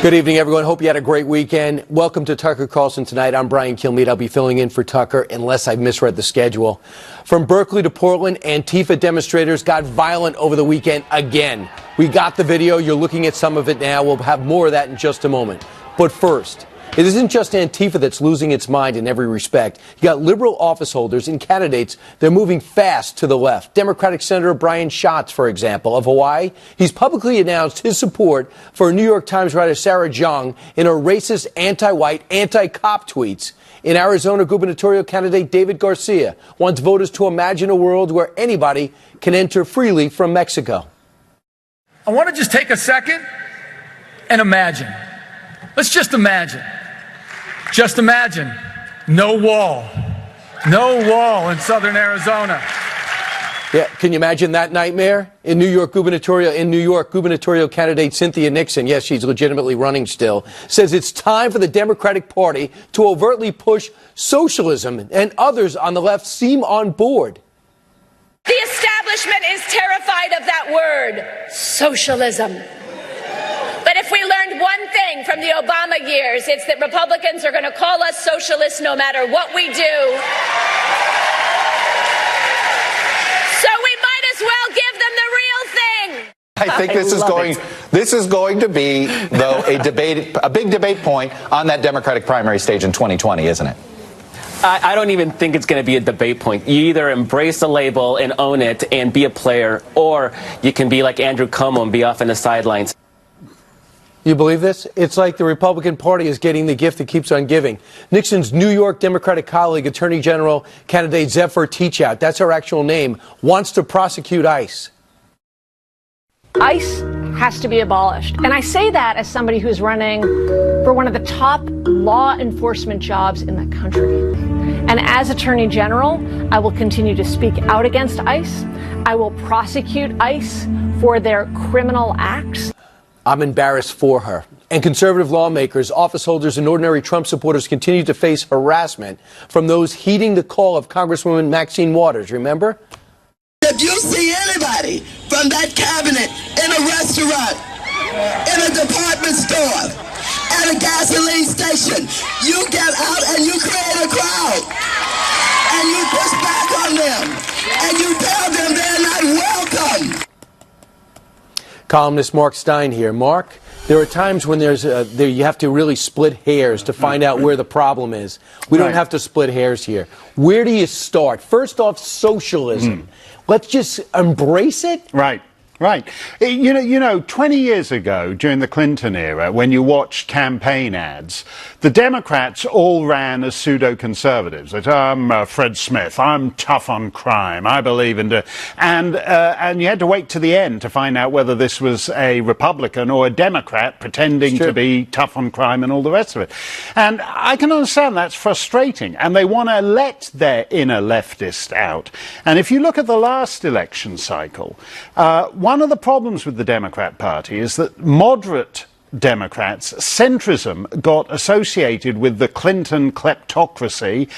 Good evening, everyone. Hope you had a great weekend. Welcome to Tucker Carlson tonight. I'm Brian Kilmeade. I'll be filling in for Tucker unless I've misread the schedule. From Berkeley to Portland, Antifa demonstrators got violent over the weekend again. We got the video. You're looking at some of it now. We'll have more of that in just a moment. But first, it isn't just Antifa that's losing its mind in every respect. You got liberal office holders and candidates. They're moving fast to the left. Democratic Senator Brian Schatz, for example, of Hawaii, he's publicly announced his support for New York Times writer Sarah Jeong in her racist, anti-white, anti-cop tweets. In Arizona, gubernatorial candidate David Garcia wants voters to imagine a world where anybody can enter freely from Mexico. I want to just take a second and imagine. Let's just imagine. Just imagine no wall in southern Arizona. Yeah, can you imagine that nightmare? In New York, gubernatorial candidate Cynthia Nixon, yes, she's legitimately running still, says it's time for the Democratic Party to overtly push socialism, and others on the left seem on board. The establishment is terrified of that word, socialism. But if we learned one thing from the Obama years, it's that Republicans are going to call us socialists no matter what we do. So we might as well give them the real thing. I think this is going to be, though, a big debate point on that Democratic primary stage in 2020, isn't it? I don't even think it's going to be a debate point. You either embrace the label and own it and be a player, or you can be like Andrew Cuomo and be off in the sidelines. You believe this? It's like the Republican Party is getting the gift that keeps on giving. Nixon's New York Democratic colleague, Attorney General candidate Zephyr Teachout, that's her actual name, wants to prosecute ICE. ICE has to be abolished. And I say that as somebody who's running for one of the top law enforcement jobs in the country. And as Attorney General, I will continue to speak out against ICE. I will prosecute ICE for their criminal acts. I'm embarrassed for her. And conservative lawmakers, office holders, and ordinary Trump supporters continue to face harassment from those heeding the call of Congresswoman Maxine Waters, remember? If you see anybody from that cabinet in a restaurant, in a department store, at a gasoline station, you get out and you create a crowd. And you push back on them. And you tell them they're not welcome. Columnist Mark Steyn here. Mark, there are times when you have to really split hairs to find out where the problem is. We don't have to split hairs here. Where do you start? First off, socialism. Let's just embrace it. Right. Right. You know, 20 years ago, during the Clinton era, when you watched campaign ads, the Democrats all ran as pseudo-conservatives. I'm Fred Smith. I'm tough on crime. I believe in and you had to wait to the end to find out whether this was a Republican or a Democrat pretending to be tough on crime and all the rest of it. And I can understand that's frustrating. And they want to let their inner leftist out. And if you look at the last election cycle, one of the problems with the Democrat Party is that moderate Democrats, centrism got associated with the Clinton kleptocracy.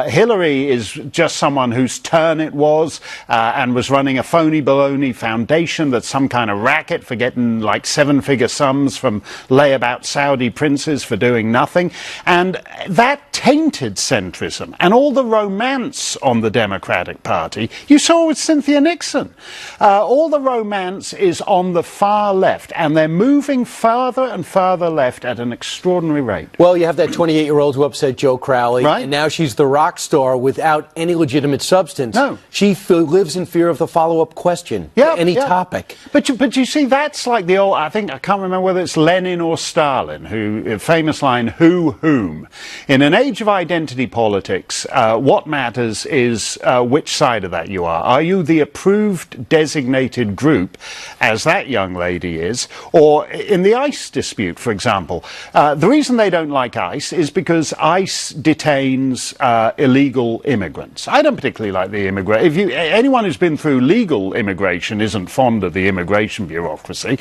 Hillary is just someone whose turn it was and was running a phony baloney foundation that's some kind of racket for getting like seven-figure sums from layabout Saudi princes for doing nothing. And that tainted centrism and all the romance on the Democratic Party. You saw with Cynthia Nixon. All the romance is on the far left, and they're moving farther and farther left at an extraordinary rate. Well, you have that 28-year-old who upset Joe Crowley, and now she's the rock star without any legitimate substance. No. She lives in fear of the follow-up question, any topic. But you see, that's like the old, I can't remember whether it's Lenin or Stalin, who, famous line, whom. In an age of identity politics, what matters is which side of that you are. Are you the approved designated group, as that young lady is, or in the ICE dispute, for example, the reason they don't like ICE is because ICE detains illegal immigrants. I don't particularly like the immigrant. Anyone who's been through legal immigration isn't fond of the immigration bureaucracy.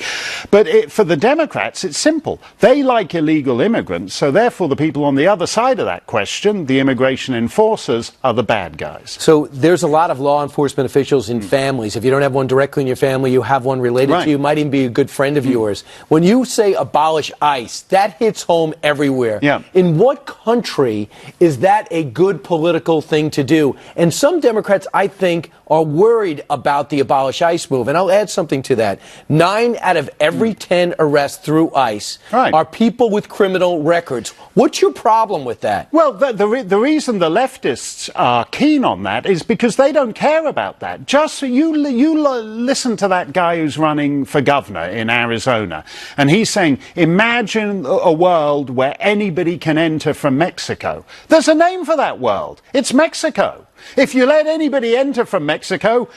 But for the Democrats, it's simple. They like illegal immigrants, so therefore the people on the other side of that question, the immigration enforcers, are the bad guys. So there's a lot of law enforcement officials in families. If you don't have one directly in your family, you have one related to you, might even be a good friend of yours. When you say abolish ICE, that hits home everywhere. Yeah. In what country is that a good political thing to do? And some Democrats, I think, are worried about the abolish ICE move. And I'll add something to that. 9 out of every 10 arrests through ICE are people with criminal records. What's your problem with that? Well, the reason the leftists are keen on that is because they don't care about that. Just you listen to that guy who's running for governor in Arizona, and he's saying, imagine a world where anybody can enter from Mexico. There's a name for that world. It's Mexico. If you let anybody enter from Mexico,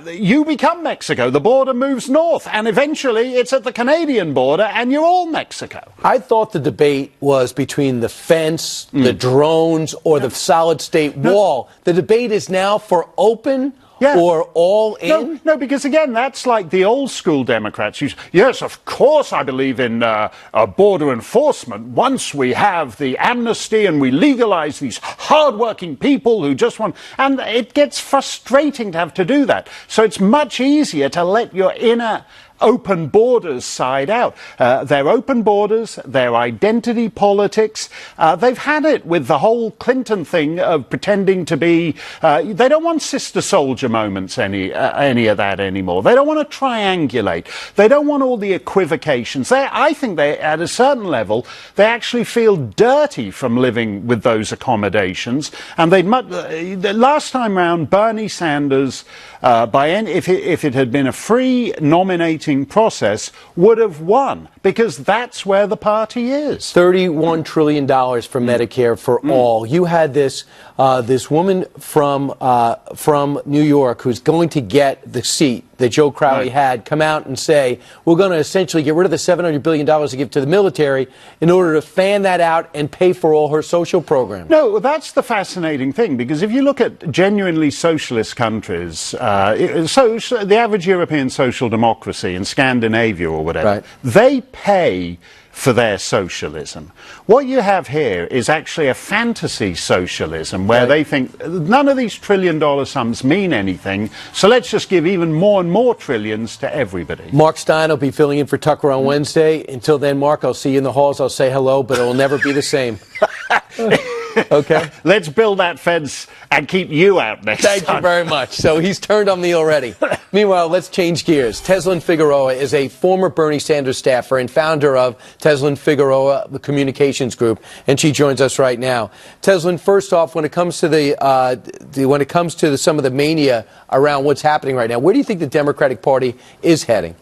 you become Mexico. The border moves north, and eventually it's at the Canadian border, and you're all Mexico. I thought the debate was between the fence, the drones, or the solid-state wall. The debate is now for open or all in? No, because again, that's like the old school Democrats who, yes, of course I believe in border enforcement once we have the amnesty and we legalize these hardworking people who just want, and it gets frustrating to have to do that. So it's much easier to let your inner open borders side out. Their open borders, their identity politics, they've had it with the whole Clinton thing of pretending to be, they don't want sister soldier moments, any of that anymore. They don't want to triangulate. They don't want all the equivocations. I think they, at a certain level, they actually feel dirty from living with those accommodations. And the last time round, Bernie Sanders, if it had been a free nominating process, would have won, because that's where the party is. $31 trillion for Medicare for all. You had this woman from New York who's going to get the seat that Joe Crowley had come out and say, we're going to essentially get rid of the $700 billion to give to the military in order to fan that out and pay for all her social programs. No, that's the fascinating thing, because if you look at genuinely socialist countries, the average European social democracy in Scandinavia or whatever, they pay for their socialism. What you have here is actually a fantasy socialism where they think none of these trillion-dollar sums mean anything, so let's just give even more and more trillions to everybody. Mark Steyn will be filling in for Tucker on Wednesday. Until then, Mark, I'll see you in the halls. I'll say hello, but it will never be the same. Okay. Let's build that fence and keep you out next time. Thank you very much. So he's turned on me already. Meanwhile, let's change gears. Teslin Figueroa is a former Bernie Sanders staffer and founder of Teslin Figueroa, the communications group, and she joins us right now. Teslin, first off, when it comes to some of the mania around what's happening right now, where do you think the Democratic Party is heading?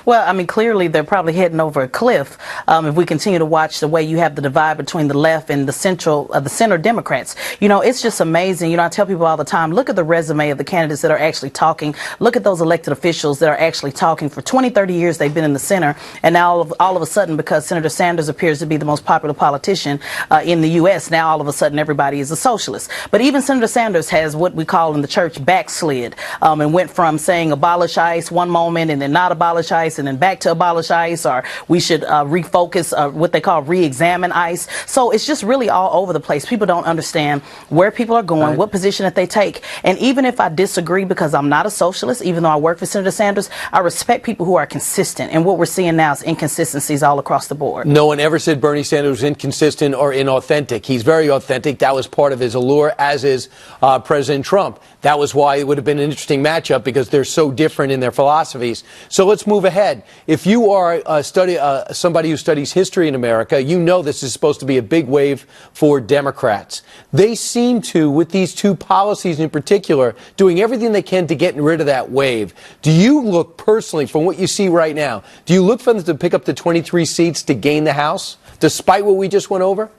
Well, I mean, clearly they're probably heading over a cliff if we continue to watch the way you have the divide between the left and the center Democrats. You know, it's just amazing. You know, I tell people all the time, look at the resume of the candidates that are actually talking. Look at those elected officials that are actually talking. For 20, 30 years, they've been in the center. And now all of a sudden, because Senator Sanders appears to be the most popular politician in the U.S., now all of a sudden everybody is a socialist. But even Senator Sanders has what we call in the church backslid and went from saying abolish ICE one moment and then not abolish ICE and then back to abolish ICE, or we should refocus, what they call re-examine ICE. So it's just really all over the place. People don't understand where people are going, what position that they take. And even if I disagree because I'm not a socialist, even though I work for Senator Sanders, I respect people who are consistent. And what we're seeing now is inconsistencies all across the board. No one ever said Bernie Sanders was inconsistent or inauthentic. He's very authentic. That was part of his allure, as is President Trump. That was why it would have been an interesting matchup, because they're so different in their philosophies. So let's move ahead. If you are somebody who studies history in America, you know this is supposed to be a big wave for Democrats. They seem to, with these two policies in particular, doing everything they can to get rid of that wave. Do you look personally, from what you see right now, do you look for them to pick up the 23 seats to gain the House, despite what we just went over?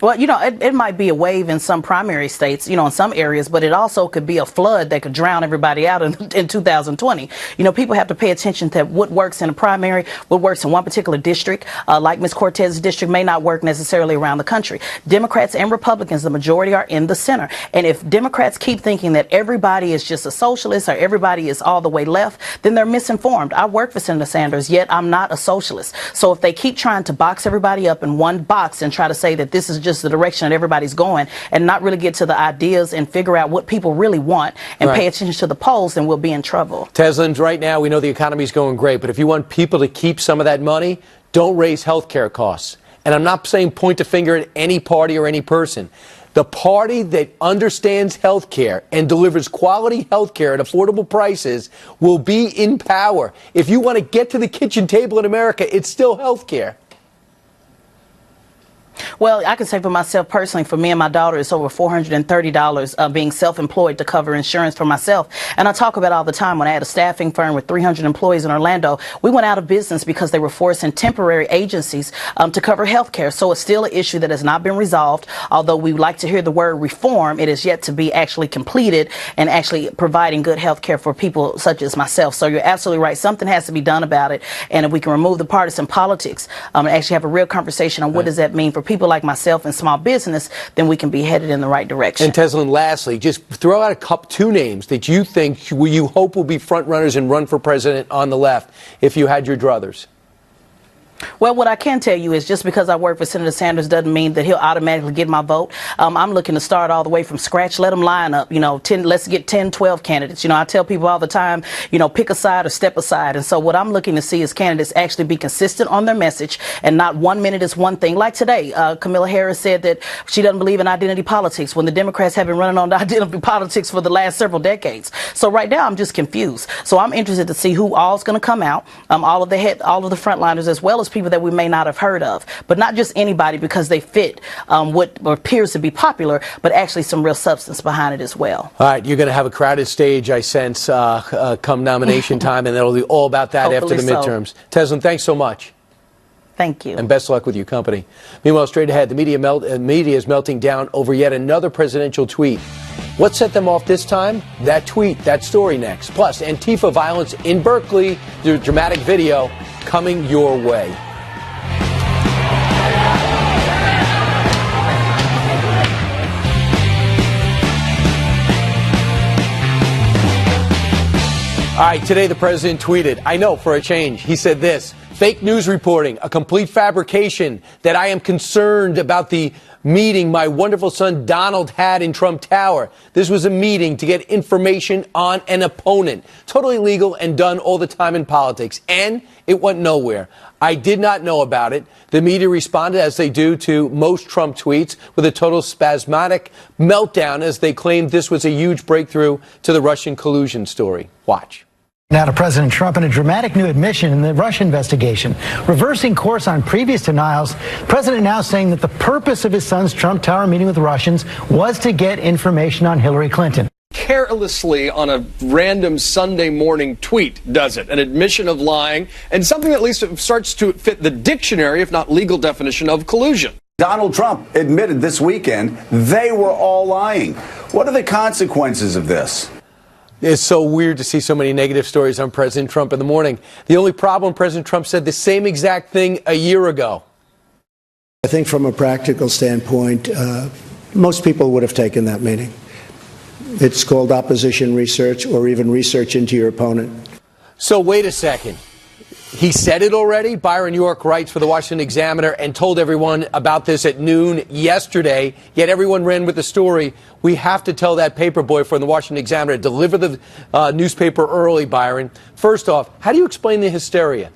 Well, you know, it might be a wave in some primary states, you know, in some areas, but it also could be a flood that could drown everybody out in 2020. You know, people have to pay attention to what works in a primary, what works in one particular district, like Ms. Cortez's district, may not work necessarily around the country. Democrats and Republicans, the majority are in the center. And if Democrats keep thinking that everybody is just a socialist or everybody is all the way left, then they're misinformed. I work for Senator Sanders, yet I'm not a socialist. So if they keep trying to box everybody up in one box and try to say that this is just just the direction that everybody's going, and not really get to the ideas and figure out what people really want and pay attention to the polls, then we'll be in trouble. Teslins, right now we know the economy's going great, but if you want people to keep some of that money, don't raise health care costs. And I'm not saying point a finger at any party or any person. The party that understands health care and delivers quality health care at affordable prices will be in power. If you want to get to the kitchen table in America, it's still health care. Well, I can say for myself personally, for me and my daughter, it's over $430 being self-employed to cover insurance for myself. And I talk about all the time when I had a staffing firm with 300 employees in Orlando, we went out of business because they were forcing temporary agencies to cover health care. So it's still an issue that has not been resolved. Although we like to hear the word reform, it is yet to be actually completed and actually providing good health care for people such as myself. So you're absolutely right. Something has to be done about it. And if we can remove the partisan politics and actually have a real conversation on what does that mean for people like myself and small business, then we can be headed in the right direction. And Teslin, lastly, just throw out two names that you think you hope will be front runners and run for president on the left if you had your druthers. Well, what I can tell you is just because I work for Senator Sanders doesn't mean that he'll automatically get my vote. I'm looking to start all the way from scratch. Let them line up, let's get 10, 12 candidates. I tell people all the time, pick a side or step aside. And so what I'm looking to see is candidates actually be consistent on their message and not 1 minute is one thing. Like today, Kamala Harris said that she doesn't believe in identity politics when the Democrats have been running on identity politics for the last several decades. So right now I'm just confused. So I'm interested to see who all's going to come out, all of the frontliners as well as people that we may not have heard of, but not just anybody because they fit what appears to be popular, but actually some real substance behind it as well. All right, you're going to have a crowded stage, I sense, come nomination time, and it'll be all about that Hopefully after the midterms. Teslin, thanks so much. Thank you. And best of luck with your company. Meanwhile, straight ahead, the media is melting down over yet another presidential tweet. What set them off this time? That tweet, that story next. Plus, Antifa violence in Berkeley, the dramatic video coming your way. All right, today the president tweeted, I know, for a change. He said this: fake news reporting, a complete fabrication, that I am concerned about the meeting my wonderful son Donald had in Trump Tower. This was a meeting to get information on an opponent. Totally legal and done all the time in politics. And it went nowhere. I did not know about it. The media responded, as they do to most Trump tweets, with a total spasmodic meltdown as they claimed this was a huge breakthrough to the Russian collusion story. Watch. Now to President Trump in a dramatic new admission in the Russia investigation. Reversing course on previous denials, the president now saying that the purpose of his son's Trump Tower meeting with Russians was to get information on Hillary Clinton. Carelessly on a random Sunday morning tweet does it. An admission of lying and something at least starts to fit the dictionary, if not legal definition, of collusion. Donald Trump admitted this weekend they were all lying. What are the consequences of this? It's so weird to see so many negative stories on President Trump in the morning. The only problem, President Trump said the same exact thing a year ago. I think from a practical standpoint, most people would have taken that meeting. It's called opposition research or even research into your opponent. So wait a second. He said it already? Byron York writes for the Washington Examiner and told everyone about this at noon yesterday, yet everyone ran with the story. We have to tell that paper boy from the Washington Examiner to deliver the newspaper early, Byron. First off, how do you explain the hysteria?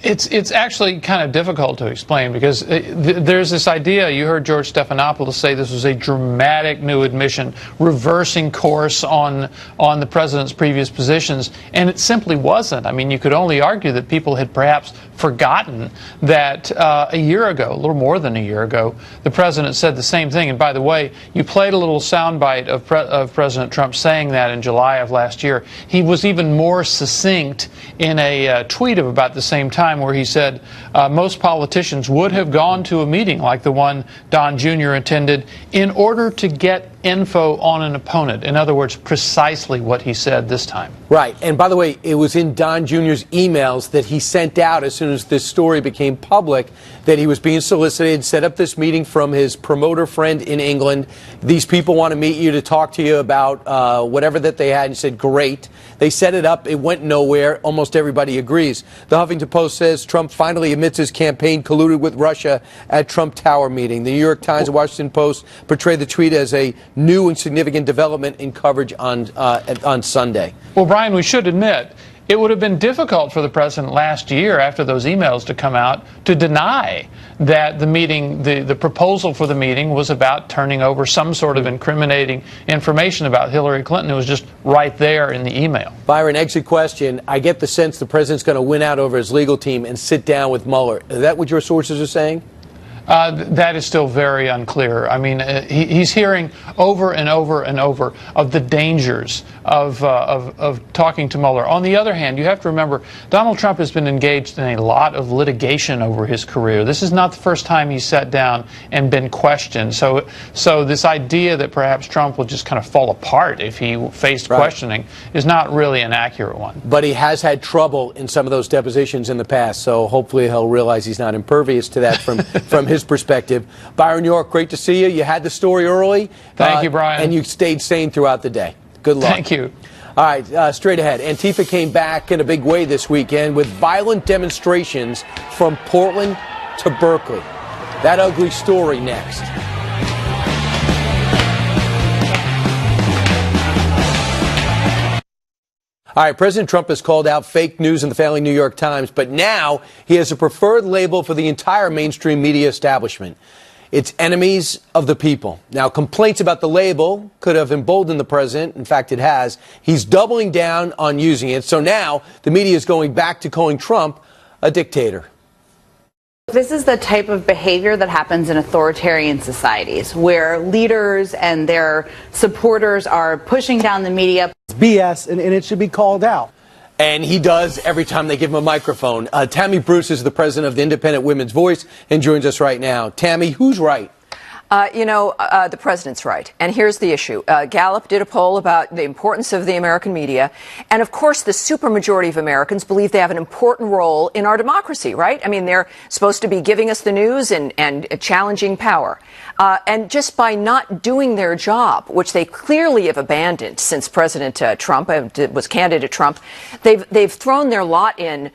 It's actually kind of difficult to explain because there's this idea, you heard George Stephanopoulos say this was a dramatic new admission, reversing course on the president's previous positions, and it simply wasn't. I mean, you could only argue that people had perhaps forgotten that a year ago, a little more than a year ago, the president said the same thing. And by the way, you played a little soundbite of President Trump saying that in July of last year. He was even more succinct in a tweet of about the same time where he said most politicians would have gone to a meeting like the one Don Jr. attended in order to get info on an opponent. In other words, precisely what he said this time. Right. And by the way, it was in Don Jr.'s emails that he sent out as soon as this story became public that he was being solicited, set up this meeting from his promoter friend in England. These people want to meet you to talk to you about whatever that they had. And he said, great. They set it up. It went nowhere. Almost everybody agrees. The Huffington Post says Trump finally admits his campaign colluded with Russia at Trump Tower meeting. The New York Times and Washington Post portray the tweet as a new and significant development in coverage on Sunday. Well, Brian, we should admit, it would have been difficult for the president last year after those emails to come out to deny that the meeting, the proposal for the meeting was about turning over some sort of incriminating information about Hillary Clinton. It was just right there in the email. Byron, exit question. I get the sense the president's going to win out over his legal team and sit down with Mueller. Is that what your sources are saying? That is still very unclear. I mean, he's hearing over and over and over of the dangers of talking to Mueller. On the other hand, you have to remember, Donald Trump has been engaged in a lot of litigation over his career. This is not the first time he's sat down and been questioned. So this idea that perhaps Trump will just kind of fall apart if he faced questioning is not really an accurate one. But he has had trouble in some of those depositions in the past, so hopefully he'll realize he's not impervious to that from his perspective. Byron York, great to see you. You had the story early. Thank you, Brian. And you stayed sane throughout the day. Good luck. Thank you. All right, straight ahead. Antifa came back in a big way this weekend with violent demonstrations from Portland to Berkeley. That ugly story next. All right, President Trump has called out fake news in the failing New York Times, but now he has a preferred label for the entire mainstream media establishment. It's enemies of the people. Now, complaints about the label could have emboldened the president. In fact, it has. He's doubling down on using it. So now the media is going back to calling Trump a dictator. This is the type of behavior that happens in authoritarian societies where leaders and their supporters are pushing down the media. It's BS, and it should be called out. And he does every time they give him a microphone. Tammy Bruce is the president of the Independent Women's Voice and joins us right now. Tammy, who's right? The president's right. And here's the issue. Gallup did a poll about the importance of the American media. And of course, the supermajority of Americans believe they have an important role in our democracy, right? I mean, they're supposed to be giving us the news and challenging power. And just by not doing their job, which they clearly have abandoned since President Trump was candidate Trump, they've thrown their lot in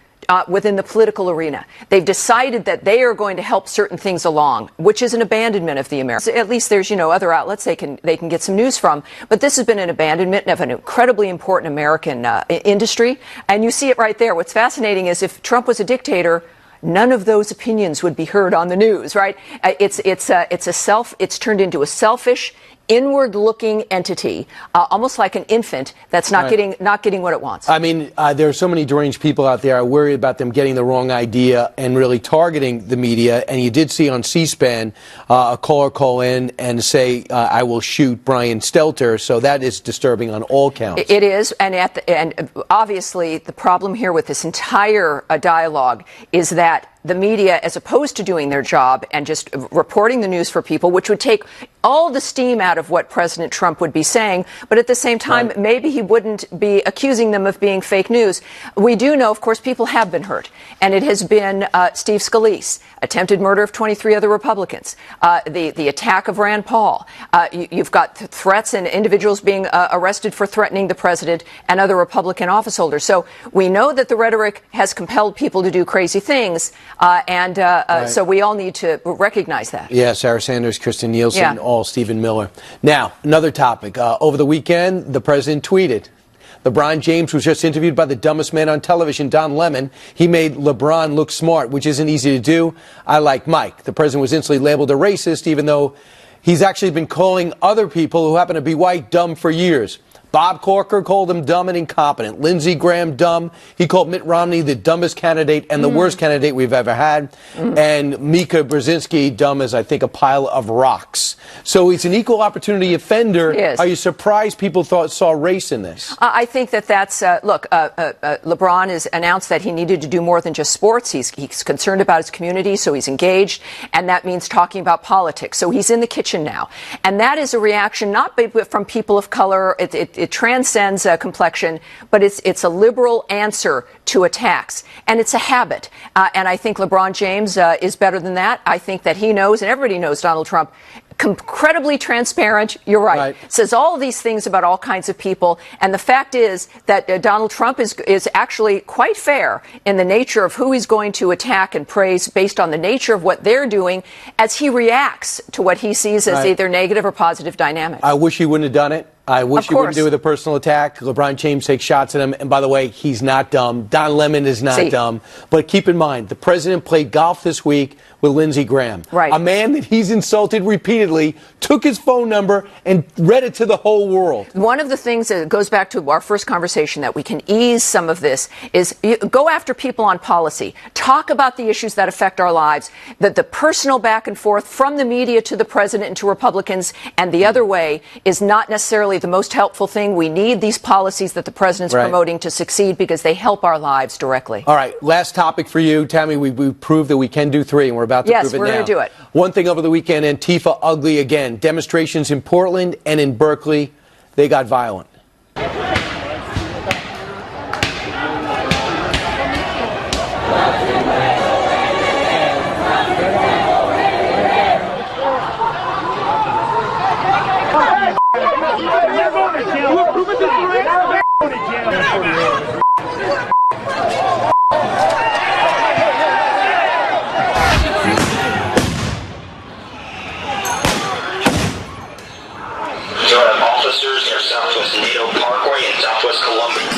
within the political arena. They've decided that they are going to help certain things along, which is an abandonment of the Americans. At least there's, other outlets they can get some news from. But this has been an abandonment of an incredibly important American industry. And you see it right there. What's fascinating is if Trump was a dictator, none of those opinions would be heard on the news, right? It's turned into a selfish, inward-looking entity, almost like an infant that's not getting what it wants. I mean, there are so many deranged people out there. I worry about them getting the wrong idea and really targeting the media. And you did see on C-SPAN a caller call in and say, "I will shoot Brian Stelter." So that is disturbing on all counts. It is, and obviously the problem here with this entire dialogue is that the media, as opposed to doing their job and just reporting the news for people, which would take all the steam out of what President Trump would be saying, but at the same time, maybe he wouldn't be accusing them of being fake news. We do know, of course, people have been hurt, and it has been Steve Scalise, attempted murder of 23 other Republicans, the attack of Rand Paul. You've got threats and individuals being arrested for threatening the president and other Republican office holders. So we know that the rhetoric has compelled people to do crazy things. So we all need to recognize that. Yeah, Sarah Sanders, Kristen Nielsen, all Stephen Miller. Now, another topic. Over the weekend, the president tweeted. LeBron James was just interviewed by the dumbest man on television, Don Lemon. He made LeBron look smart, which isn't easy to do. I like Mike. The president was instantly labeled a racist, even though he's actually been calling other people who happen to be white dumb for years. Bob Corker called him dumb and incompetent. Lindsey Graham dumb. He called Mitt Romney the dumbest candidate and the worst candidate we've ever had. And Mika Brzezinski dumb as, I think, a pile of rocks. So he's an equal opportunity offender. Are you surprised people saw race in this? I think that's, look, LeBron has announced that he needed to do more than just sports. He's concerned about his community, so he's engaged, and that means talking about politics. So he's in the kitchen now. And that is a reaction not from people of color. It transcends complexion, but it's a liberal answer to attacks. And it's a habit. And I think LeBron James is better than that. I think that he knows, and everybody knows, Donald Trump, incredibly transparent, you're right, says all these things about all kinds of people, and the fact is that Donald Trump is actually quite fair in the nature of who he's going to attack and praise based on the nature of what they're doing as he reacts to what he sees as either negative or positive dynamics. I wish he wouldn't have done it. I wish he wouldn't do it with a personal attack. LeBron James takes shots at him. And by the way, he's not dumb. Don Lemon is not dumb. But keep in mind, the president played golf this week with Lindsey Graham. A man that he's insulted repeatedly, took his phone number and read it to the whole world. One of the things that goes back to our first conversation that we can ease some of this is go after people on policy. Talk about the issues that affect our lives. That the personal back and forth from the media to the president and to Republicans and the other way is not necessarily the most helpful thing. We need these policies that the president's promoting to succeed because they help our lives directly. All right, last topic for you. Tammy, we proved that we can do three, and we're about to prove it now. Yes, we're going to do it. One thing over the weekend, Antifa ugly again. Demonstrations in Portland and in Berkeley, they got violent. Officers near Southwest NATO Parkway in Southwest Columbia.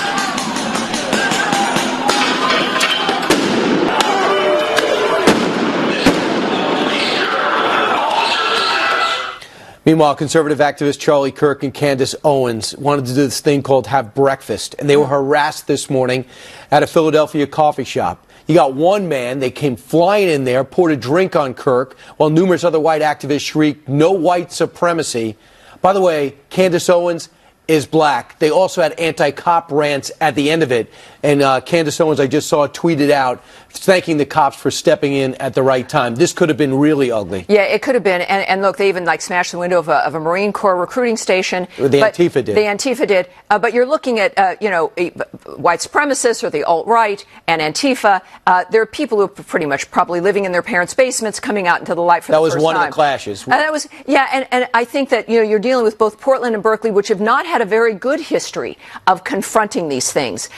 Meanwhile, conservative activist Charlie Kirk and Candace Owens wanted to do this thing called have breakfast, and they were harassed this morning at a Philadelphia coffee shop. You got one man, they came flying in there, poured a drink on Kirk, while numerous other white activists shrieked, "No white supremacy." By the way, Candace Owens is black. They also had anti-cop rants at the end of it. And Candace Owens, I just saw, tweeted out thanking the cops for stepping in at the right time. This could have been really ugly. Yeah, it could have been. And look, they even smashed the window of a Marine Corps recruiting station. Antifa did. The Antifa did. But you're looking at, white supremacists or the alt-right and Antifa. There are people who are pretty much probably living in their parents' basements coming out into the light for the first time. That was one of the clashes. And I think that, you're dealing with both Portland and Berkeley, which have not had a very good history of confronting these things.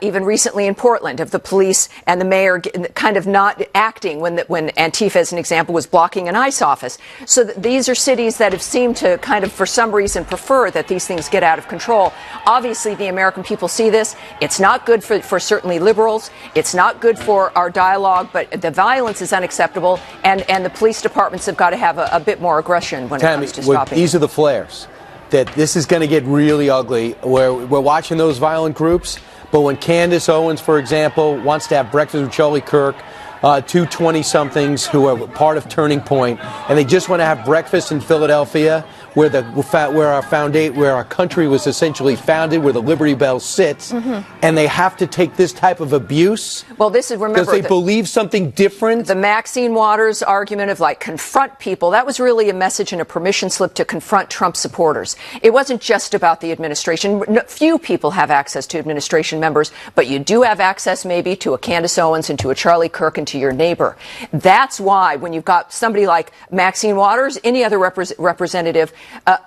Even recently in Portland, of the police and the mayor kind of not acting when Antifa, as an example, was blocking an ICE office. So these are cities that have seemed to kind of, for some reason, prefer that these things get out of control. Obviously, the American people see this. It's not good for certainly liberals. It's not good for our dialogue, but the violence is unacceptable, and the police departments have got to have a bit more aggression when it comes to stopping. These are the flares. That this is going to get really ugly. We're watching those violent groups, but when Candace Owens, for example, wants to have breakfast with Charlie Kirk, two 20-somethings who are part of Turning Point, and they just want to have breakfast in Philadelphia, where our country was essentially founded, where the Liberty Bell sits, and they have to take this type of abuse. Well, this is, remember, because they believe something different. The Maxine Waters argument of confront people, that was really a message and a permission slip to confront Trump supporters. It wasn't just about the administration. Few people have access to administration members, but you do have access maybe to a Candace Owens and to a Charlie Kirk and to your neighbor. That's why when you've got somebody like Maxine Waters, any other representative,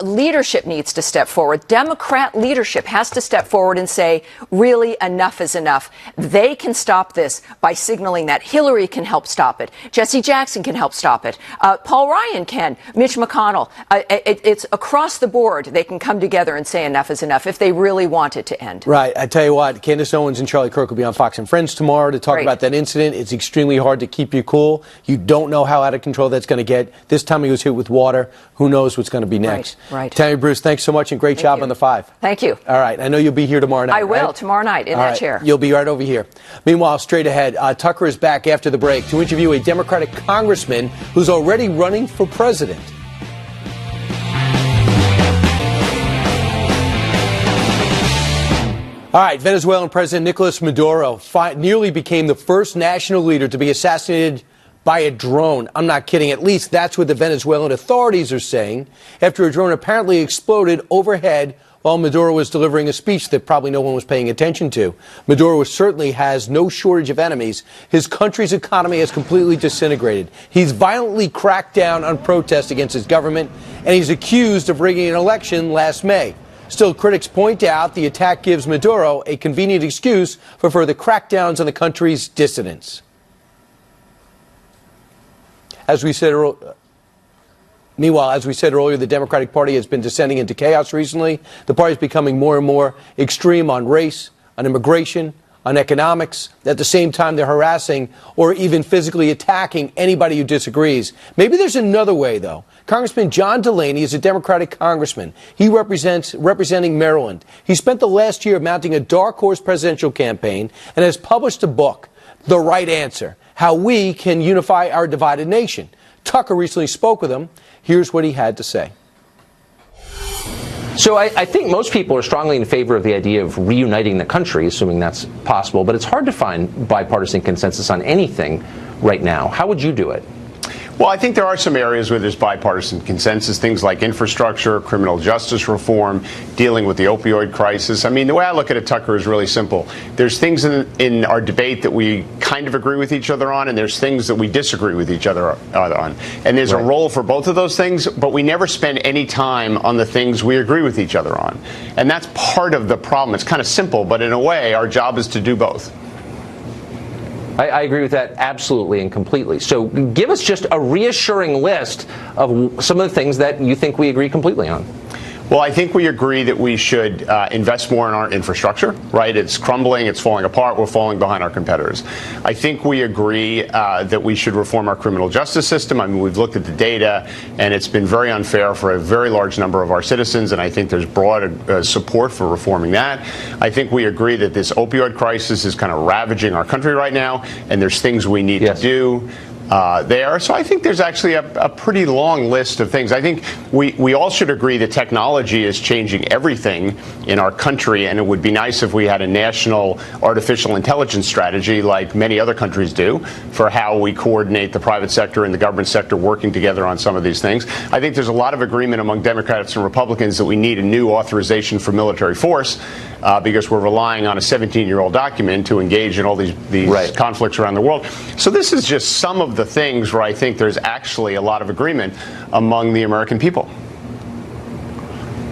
leadership needs to step forward. Democrat leadership has to step forward and say, really, enough is enough. They can stop this by signaling that. Hillary can help stop it. Jesse Jackson can help stop it. Paul Ryan can. Mitch McConnell. It's across the board. They can come together and say enough is enough if they really want it to end. Right. I tell you what, Candace Owens and Charlie Kirk will be on Fox and Friends tomorrow to talk about that incident. It's extremely hard to keep you cool. You don't know how out of control that's going to get. This time he was hit with water. Who knows what's going to be next. Right. Tammy Bruce, thanks so much and great job on the 5. Thank you. All right. I know you'll be here tomorrow night. I will, right? tomorrow night in All that right. chair. You'll be right over here. Meanwhile, straight ahead, Tucker is back after the break to interview a Democratic congressman who's already running for president. All right, Venezuelan President Nicolas Maduro nearly became the first national leader to be assassinated by a drone. I'm not kidding. At least that's what the Venezuelan authorities are saying after a drone apparently exploded overhead while Maduro was delivering a speech that probably no one was paying attention to. Maduro certainly has no shortage of enemies. His country's economy has completely disintegrated. He's violently cracked down on protests against his government, and he's accused of rigging an election last May. Still, critics point out the attack gives Maduro a convenient excuse for further crackdowns on the country's dissidents. Meanwhile, as we said earlier, the Democratic Party has been descending into chaos recently. The party is becoming more and more extreme on race, on immigration, on economics. At the same time, they're harassing or even physically attacking anybody who disagrees. Maybe there's another way, though. Congressman John Delaney is a Democratic congressman. He representing Maryland. He spent the last year mounting a dark horse presidential campaign and has published a book, The Right Answer, How We Can Unify Our Divided Nation. Tucker recently spoke with him. Here's what he had to say. So I think most people are strongly in favor of the idea of reuniting the country, assuming that's possible, but it's hard to find bipartisan consensus on anything right now. How would you do it? Well, I think there are some areas where there's bipartisan consensus, things like infrastructure, criminal justice reform, dealing with the opioid crisis. I mean, the way I look at it, Tucker, is really simple. There's things in our debate that we kind of agree with each other on, and there's things that we disagree with each other on. And there's a role for both of those things, but we never spend any time on the things we agree with each other on. And that's part of the problem. It's kind of simple, but in a way, our job is to do both. I agree with that absolutely and completely. So give us just a reassuring list of some of the things that you think we agree completely on. Well, I think we agree that we should invest more in our infrastructure, right? It's crumbling, it's falling apart, we're falling behind our competitors. I think we agree that we should reform our criminal justice system. I mean, we've looked at the data, and it's been very unfair for a very large number of our citizens, and I think there's broad support for reforming that. I think we agree that this opioid crisis is kind of ravaging our country right now, and there's things we need to do there. So I think there's actually a pretty long list of things. I think we all should agree that technology is changing everything in our country, and it would be nice if we had a national artificial intelligence strategy like many other countries do for how we coordinate the private sector and the government sector working together on some of these things. I think there's a lot of agreement among Democrats and Republicans that we need a new authorization for military force because we're relying on a 17-year-old document to engage in all these conflicts around the world. So this is just some of the things where I think there's actually a lot of agreement among the American people.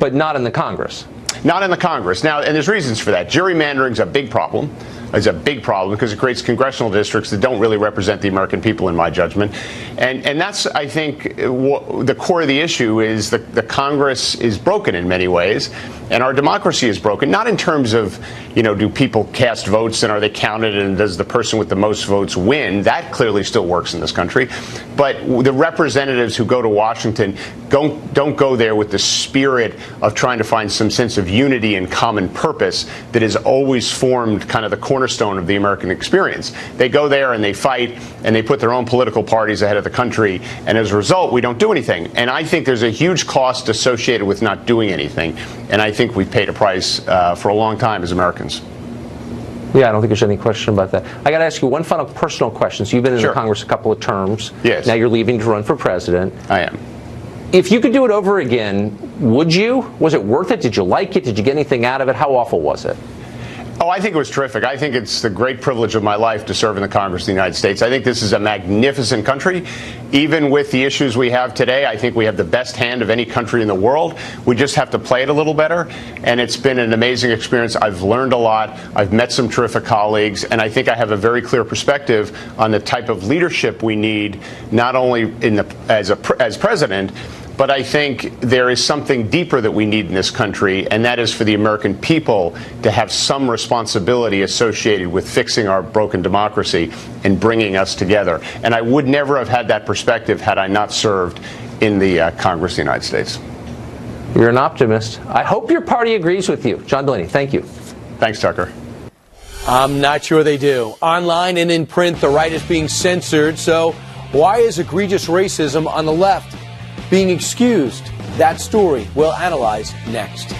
But not in the Congress. Not in the Congress. Now, and there's reasons for that. Gerrymandering is a big problem. It's a big problem because it creates congressional districts that don't really represent the American people, in my judgment. And that's, I think, the core of the issue is the Congress is broken in many ways, and our democracy is broken, not in terms of, do people cast votes and are they counted and does the person with the most votes win? That clearly still works in this country. But the representatives who go to Washington don't go there with the spirit of trying to find some sense of unity and common purpose that has always formed kind of the cornerstone of the American experience. They go there and they fight and they put their own political parties ahead of the country, and as a result, we don't do anything. And I think there's a huge cost associated with not doing anything, and I think we've paid a price for a long time as Americans. Yeah, I don't think there's any question about that. I got to ask you one final personal question. So you've been in the Congress a couple of terms. Yes. Now you're leaving to run for president. I am. If you could do it over again, would you? Was it worth it? Did you like it? Did you get anything out of it? How awful was it? Oh, I think it was terrific. I think it's the great privilege of my life to serve in the Congress of the United States. I think this is a magnificent country. Even with the issues we have today, I think we have the best hand of any country in the world. We just have to play it a little better. And it's been an amazing experience. I've learned a lot. I've met some terrific colleagues. And I think I have a very clear perspective on the type of leadership we need, not only as president, but I think there is something deeper that we need in this country, and that is for the American people to have some responsibility associated with fixing our broken democracy and bringing us together. And I would never have had that perspective had I not served in the Congress of the United States. You're an optimist. I hope your party agrees with you. John Delaney, thank you. Thanks, Tucker. I'm not sure they do. Online and in print, the right is being censored. So why is egregious racism on the left being excused? That story we'll analyze next.